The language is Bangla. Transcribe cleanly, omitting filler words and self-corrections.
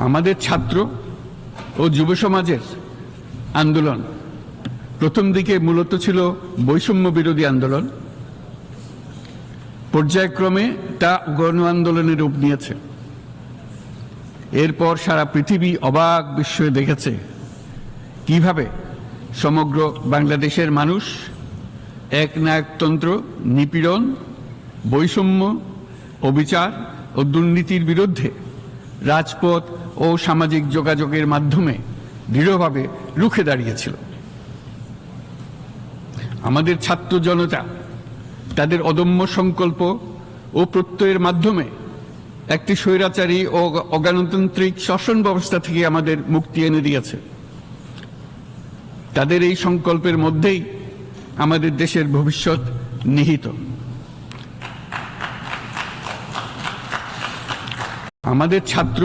আমাদের ছাত্র ও যুব সমাজের আন্দোলন প্রথম দিকে মূলত ছিল বৈষম্য বিরোধী আন্দোলন। পর্যায়ক্রমে তা গণ আন্দোলনের রূপ নিয়েছে। এরপর সারা পৃথিবী অবাক বিস্ময়ে দেখেছে কিভাবে সমগ্র বাংলাদেশের মানুষ একনায়কতন্ত্র, নিপীড়ন, বৈষম্য, অবিচার ও দুর্নীতির বিরুদ্ধে রাজপথ ও সামাজিক যোগাযোগের মাধ্যমে দৃঢ়ভাবে রুখে দাঁড়িয়েছিল। আমাদের ছাত্র জনতা তাদের অদম্য সংকল্প ও প্রত্যয়ের মাধ্যমে একটি স্বৈরাচারী ও অগণতান্ত্রিক শাসন ব্যবস্থা থেকে আমাদের মুক্তি এনে দিয়েছে। তাদের এই সংকল্পের মধ্যেই আমাদের দেশের ভবিষ্যৎ নিহিত। আমাদের ছাত্র